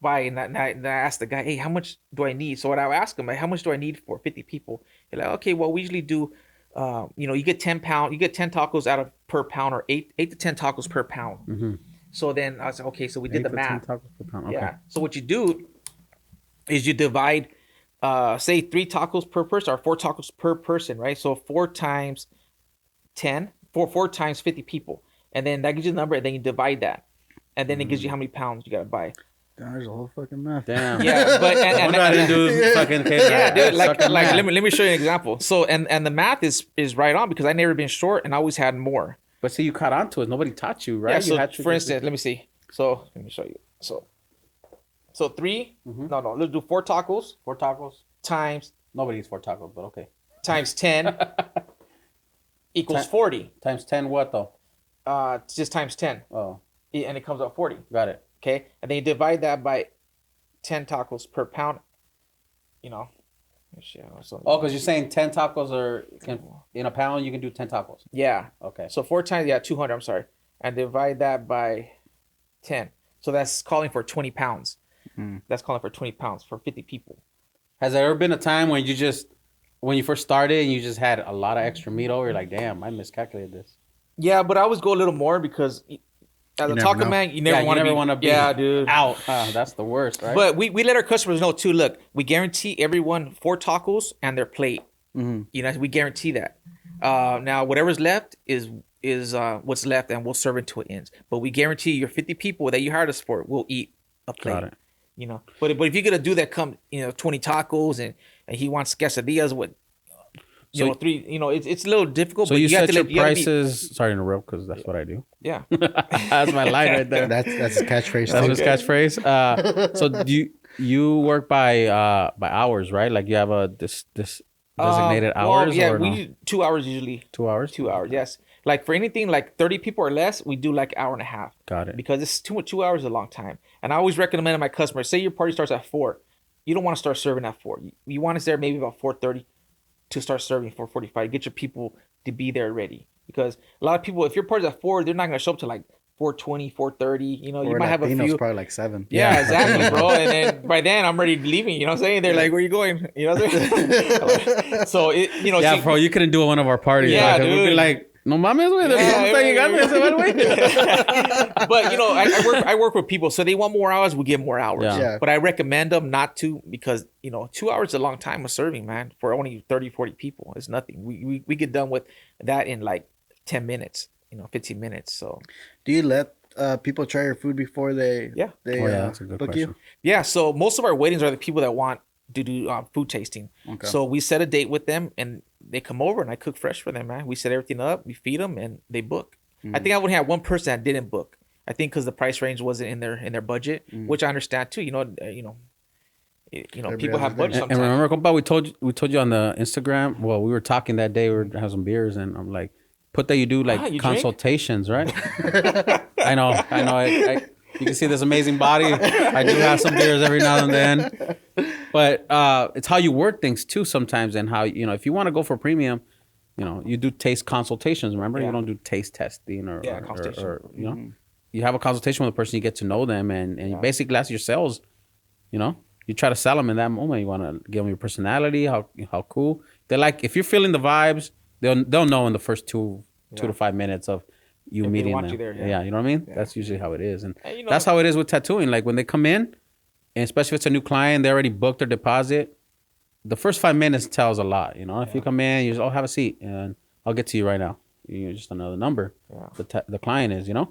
buy, and I asked the guy, hey, how much do I need? So what I would ask him, like, how much do I need for 50 people? He's like, okay, well, we usually do. You get 10 pounds, you get 10 tacos out of per pound, or 8 to 10 tacos per pound. Mm-hmm. So then I was like, okay, so we did the math. 10 tacos per pound. Okay. Yeah. So what you do is you divide, say 3 tacos per person or 4 tacos per person, right? So 4 times 10, 4 times 50 people, and then that gives you the number, and then you divide that, and then it gives you how many pounds you gotta buy. There's a whole fucking math. Damn. Yeah, but and I didn't do fucking catering. yeah, dude. Like let me show you an example. So and the math is right on, because I never been short and I always had more. But see, you caught on to it. Nobody taught you, right? Yeah. So you had for instance, let me see. So let me show you. So 3. No. Let's do 4 tacos. 4 tacos Times. Nobody eats 4 tacos, but okay. Times 10 equals 40. Times 10 what though? Just times 10. Oh. And it comes out 40. Got it. Okay, and then you divide that by 10 tacos per pound. Oh, because you're saying 10 tacos in a pound, you can do 10 tacos. Yeah. Okay. So 4 times, 200. I'm sorry, and divide that by 10. So that's calling for 20 pounds. That's calling for 20 pounds for 50 people. Has there ever been a time when you first started and you just had a lot of extra meat over? You're like, damn, I miscalculated this. Yeah, but I always go a little more, because as a taco man, you never want to be dude. Out. That's the worst, right? But we let our customers know too. Look, we guarantee everyone 4 tacos and their plate. We guarantee that. Now whatever's left is what's left, and we'll serve it until it ends. But we guarantee your 50 people that you hired us for will eat a plate. Got it. But if you're gonna do that, 20 tacos and he wants quesadillas with. 3. It's a little difficult. So but you have set to your prices. Sorry to interrupt, because that's what I do. Yeah, that's my line right there. That's his catchphrase. That's his catchphrase. So do you work by hours, right? Like you have a this designated hours? Yeah, or we no? do 2 hours usually. 2 hours. 2 hours, yes. Like for anything like 30 people or less, we do like 1.5 hours. Got it. Because it's 2 hours is a long time, and I always recommend to my customers, say your party starts at 4, you don't want to start serving at 4. You want to start maybe about 4:30. To start serving 4:45, get your people to be there ready, because a lot of people, if your party's at 4, they're not gonna show up to like 4:20, 4:30. You might have a few. Probably like 7. Yeah, exactly, bro. And then by then I'm ready leaving. You know what I'm saying? They're like, "Where you going?" You know what I'm saying? So yeah, bro, you couldn't do one of our parties. Yeah, dude. We'd be like, no mames, güey. But I work with people, so they want more hours, we give more hours. Yeah. But I recommend them not to, because 2 hours is a long time of serving, man. For only 30, 40 people, it's nothing. We get done with that in like 10 minutes, 15 minutes. So do you let people try your food before they that's a good book question. you? Yeah, so most of our weddings are the people that want to do food tasting. Okay. So we set a date with them, and they come over, and I cook fresh for them, man. We set everything up, we feed them, and they book. I think I would have one person that didn't book. I think because the price range wasn't in their budget, which I understand too. People have budget sometimes. And remember, compa, we told you on the Instagram. Well, we were talking that day. We were having some beers, and I'm like, put that you do like you consultations, right? I know. You can see this amazing body. I do have some beers every now and then. But it's how you word things too sometimes, and how, if you want to go for premium, you do taste consultations. Remember, you don't do taste testing or consultation. You have a consultation with a person, you get to know them, and you basically ask your sales, you try to sell them in that moment. You want to give them your personality, how cool. They're like, if you're feeling the vibes, they'll know in the first 2 to 5 minutes of you meeting them. You there, you know what I mean? Yeah. That's usually how it is. And that's how it is with tattooing. Like when they come in, and especially if it's a new client, they already booked their deposit. The first 5 minutes tells a lot. If you come in, you just, have a seat, and I'll get to you right now. You're just another number. Yeah. The client is, Yeah.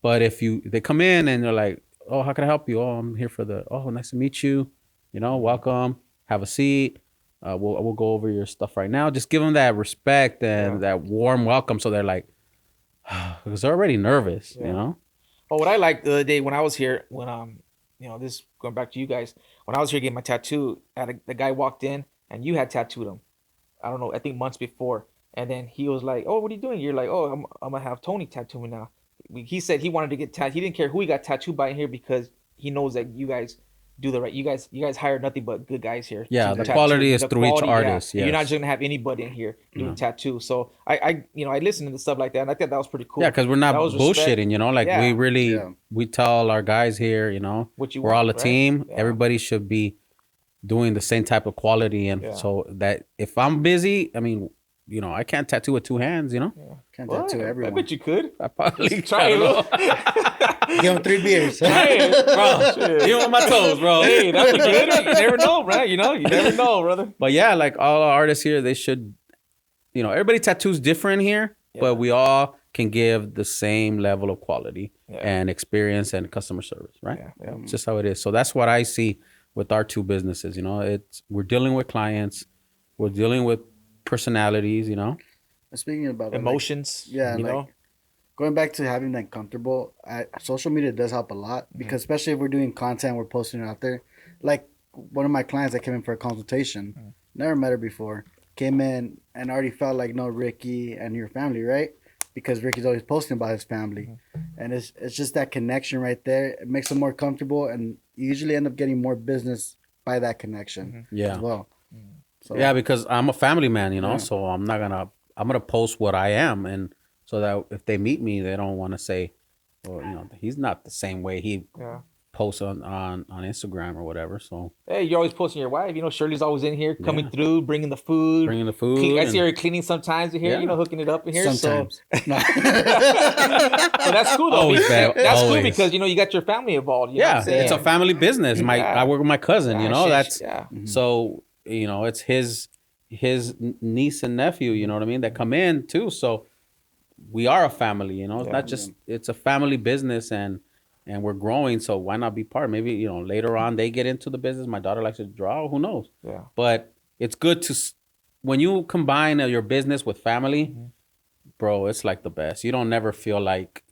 But if they come in and they're like, oh, how can I help you? Oh, I'm here for nice to meet you. Welcome. Have a seat. We'll go over your stuff right now. Just give them that respect and that warm welcome, so they're like, because they're already nervous. Oh, what I liked the other day when I was here, when this going back to you guys, when I was here getting my tattoo, the guy walked in and you had tattooed him. I don't know, I think months before, and then he was like, "Oh, what are you doing?" You're like, "Oh, I'm gonna have Tony tattoo me now." He said he wanted to get tattooed. He didn't care who he got tattooed by in here because he knows that you guys do the right. You guys hire nothing but good guys here. Yeah, the quality is through each artist. Yeah. Yes. You're not just gonna have anybody in here doing tattoos. So I listened to stuff like that, and I thought that was pretty cool. Yeah, because we're not bullshitting. We tell our guys here, we're all a team. Yeah. Everybody should be doing the same type of quality, and so that if I'm busy, I mean, I can't tattoo with 2 hands. Can't tattoo everyone. I bet you could. I probably try it. Give him 3 beers. Hey, bro, you on my toes, bro. Hey, that's a good one. You never know, right? You never know, brother. But yeah, like all our artists here, they should, everybody tattoos different here, but we all can give the same level of quality and experience and customer service, right? Yeah. It's just how it is. So that's what I see with our 2 businesses. We're dealing with clients, we're dealing with personalities. Speaking about emotions, going back to having that comfortable, social media does help a lot, because especially if we're doing content, we're posting it out there. Like one of my clients that came in for a consultation, never met her before, came in and already felt like, no, Ricky and your family, right? Because Ricky's always posting about his family, and it's just that connection right there. It makes them more comfortable, and you usually end up getting more business by that connection as well. So, because I'm a family man, so I'm gonna post what I am, and so that if they meet me, they don't want to say, well, he's not the same way he posts on Instagram or whatever. So hey, you're always posting your wife. Shirley's always in here coming through, bringing the food. I see her cleaning sometimes in here. Hooking it up in here. Sometimes. So, but that's cool though. Always, that's cool because you got your family involved. It's a family business. I work with my cousin. So it's his niece and nephew. You know what I mean? That come in too. So we are a family. It's not just it's a family business, and we're growing. So why not be part? Maybe later on they get into the business. My daughter likes to draw. Who knows? Yeah. But it's good to when you combine your business with family, bro. It's like the best. You don't never feel like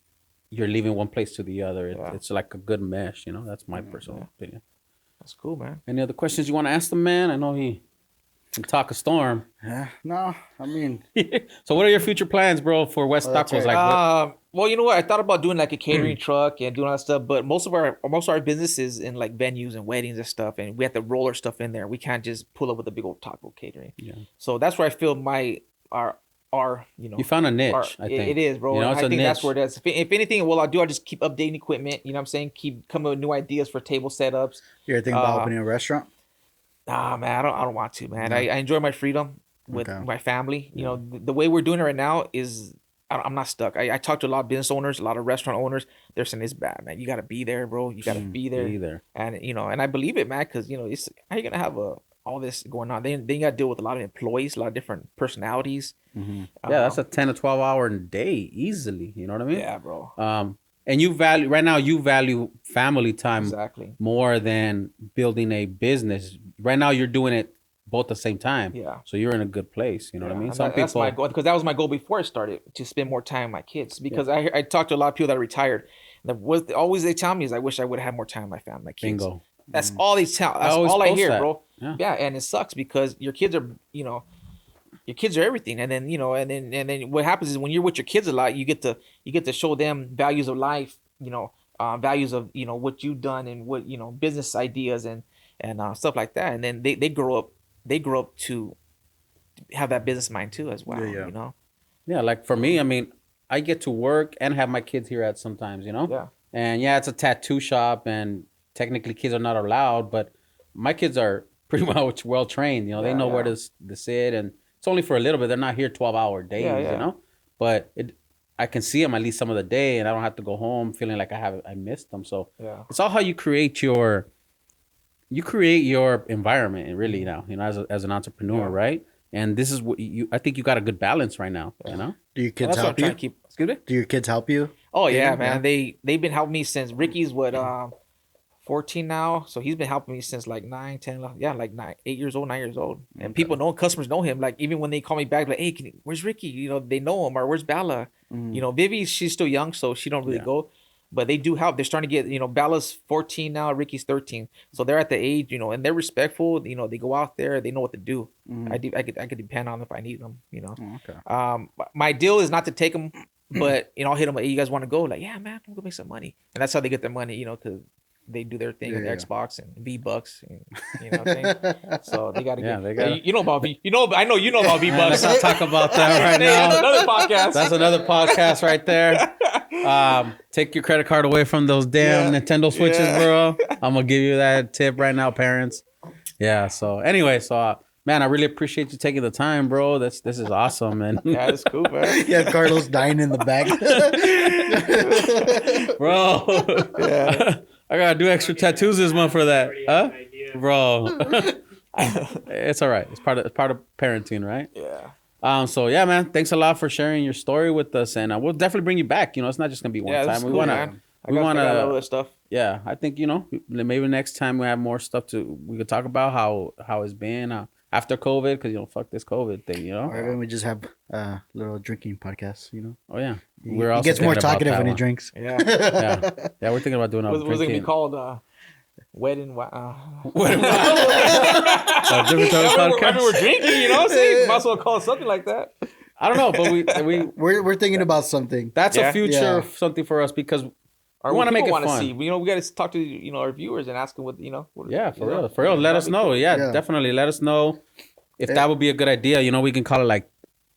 you're leaving one place to the other. It's like a good mesh. That's my personal opinion. That's cool, man. Any other questions you want to ask the man? I know he can talk a storm. Yeah, no, I mean. So what are your future plans, bro, for WESTACOSS? Right. Well, you know what? I thought about doing like a catering truck and doing all that stuff, but most of our business is in like venues and weddings and stuff, and we have to roll our stuff in there. We can't just pull up with a big old taco catering. Yeah. So that's where I feel our you found a niche. I think it is, bro. I think that's where it is. If anything, I'll just keep updating equipment. You know what I'm saying? Keep coming with new ideas for table setups. You're thinking about opening a restaurant? Nah, man, I don't want to, man. I enjoy my freedom with my family. The way we're doing it right now is I'm not stuck. I talk to a lot of business owners, a lot of restaurant owners. They're saying it's bad, man. You got to be there, bro. You got to be there. And and I believe it, man, because it's how you gonna have all this going on. Then you got to deal with a lot of employees, a lot of different personalities. That's a 10 to 12 hour day easily. You know what I mean? Yeah, bro. And you value family time more than building a business. Right now, you're doing it both at the same time. Yeah. So you're in a good place. You know what I mean? That's my goal, because that was my goal before I started, to spend more time with my kids. Because I talked to a lot of people that are retired. And always they tell me is, I wish I would have had more time with my family, my kids. Bingo. That's all they tell. That's all I hear, bro. Yeah, and it sucks because your kids are, your kids are everything. And then, and then what happens is when you're with your kids a lot, you get to show them values of life, values of what you've done and what business ideas and stuff like that, and then they grow up to have that business mind too as well. Yeah, like for me, I mean, I get to work and have my kids here at sometimes, Yeah. And yeah, it's a tattoo shop, and technically kids are not allowed, but my kids are pretty much well trained. They know where to sit, and it's only for a little bit. They're not here 12-hour days, but I can see them at least some of the day, and I don't have to go home feeling like I missed them. So it's all how you create your environment, really, now, as an entrepreneur, right? And this is what I think you got a good balance right now, Do your kids help you? Excuse me? Do your kids help you? Oh yeah, man. They've been helping me since Ricky's 14 now, so he's been helping me since like 9, 10, like 8 years old, 9 years old. And customers know him. Like even when they call me back, like, hey, where's Ricky? They know him. Or where's Bella? Vivi, she's still young, so she don't really go. But they do help. They're starting to get, Bella's 14 now, Ricky's 13. So they're at the age, and they're respectful. They go out there, they know what to do. I could depend on them if I need them, Okay. My deal is not to take them, but, I'll hit them. Hey, you guys want to go? Like, yeah, man, I'm going to make some money. And that's how they get their money, because they do their thing with Xbox and V-Bucks. You know what I'm saying? So they got to get. They gotta, you know about V. I know you know about V-Bucks. Let's not talk about that right now. Another podcast. That's another podcast right there. Take your credit card away from those damn Nintendo Switches, bro. I'm gonna give you that tip right now, parents. Yeah. So anyway, man, I really appreciate you taking the time, bro. This is awesome, man. Yeah, it's cool, man. Yeah, Carlos dying in the back. Bro. Yeah. I gotta do extra tattoos this month for that, huh? Bro. It's all right. It's part of parenting, right? Yeah. So yeah, man. Thanks a lot for sharing your story with us, and we'll definitely bring you back. It's not just gonna be one time. We want to. We want to. All that stuff. Yeah, I think maybe next time we have more stuff we could talk about how it's been after COVID, because fuck this COVID thing, Or then we just have a little drinking podcast, Oh yeah, he gets more talkative when he drinks. Yeah. Yeah. We're thinking about doing What's it gonna be called? Wedding. Different type of podcast. I mean, we're drinking, what I'm saying? Might as well call it something like that. I don't know, but we're thinking about something. That's a future something for us, because we want to make it fun. See. We got to talk to our viewers and ask them what for real. Let us know. Yeah, definitely. Let us know if that would be a good idea. We can call it like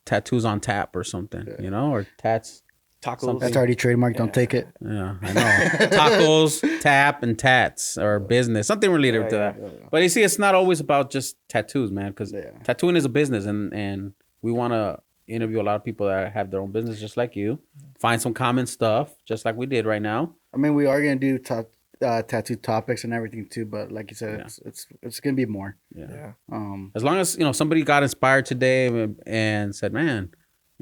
Tattoos on Tap or something. Or tats. Tacos. That's already trademarked. Don't take it. Yeah, I know. Tacos, tap, and tats, or business, something related to that. Yeah. But you see, it's not always about just tattoos, man. Because tattooing is a business, and we want to interview a lot of people that have their own business, just like you. Find some common stuff, just like we did right now. I mean, we are gonna do tattoo topics and everything too, but like you said, it's gonna be more. Yeah. As long as somebody got inspired today and said, "Man,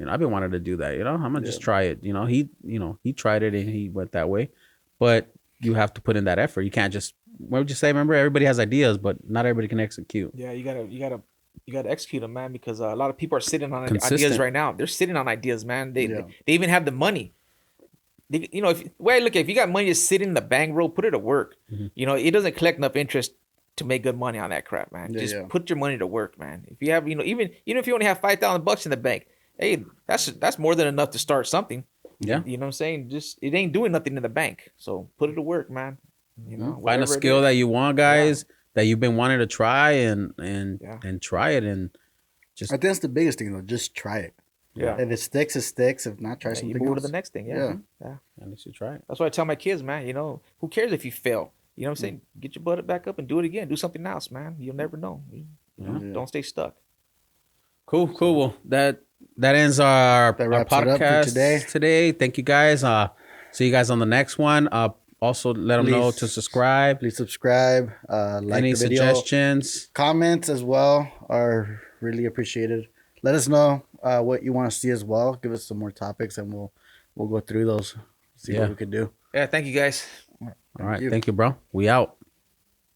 I've been wanting to do that. I'm gonna just try it." He tried it and he went that way, but you have to put in that effort. You can't just. What would you say? Remember, everybody has ideas, but not everybody can execute. Yeah, you gotta execute them, man, because a lot of people are sitting on ideas right now. They're sitting on ideas, man. They even have the money. If you got money just sitting in the bank, bro, put it to work. Mm-hmm. It doesn't collect enough interest to make good money on that crap, man. Just put your money to work, man. If you have, even if you only have $5,000 in the bank, hey, that's more than enough to start something. Yeah, you know what I'm saying? Just it ain't doing nothing in the bank, so put it to work, man. Find a skill that you want, guys. That you've been wanting to try and try it, and just. I think that's the biggest thing though. Just try it. Yeah. If it sticks, it sticks. If not, try something else. You move to the next thing. Yeah. At least you try it. That's why I tell my kids, man. Who cares if you fail? You know what I'm saying? Get your butt back up and do it again. Do something else, man. You'll never know. Don't stay stuck. Cool. Well, that ends our podcast today. Thank you, guys. See you guys on the next one. Also, let them know to subscribe. Please subscribe. Like any the video. Suggestions, comments as well are really appreciated. Let us know what you want to see as well. Give us some more topics, and we'll go through those. See what we could do. Yeah, thank you guys. All right, thank you, bro. We out.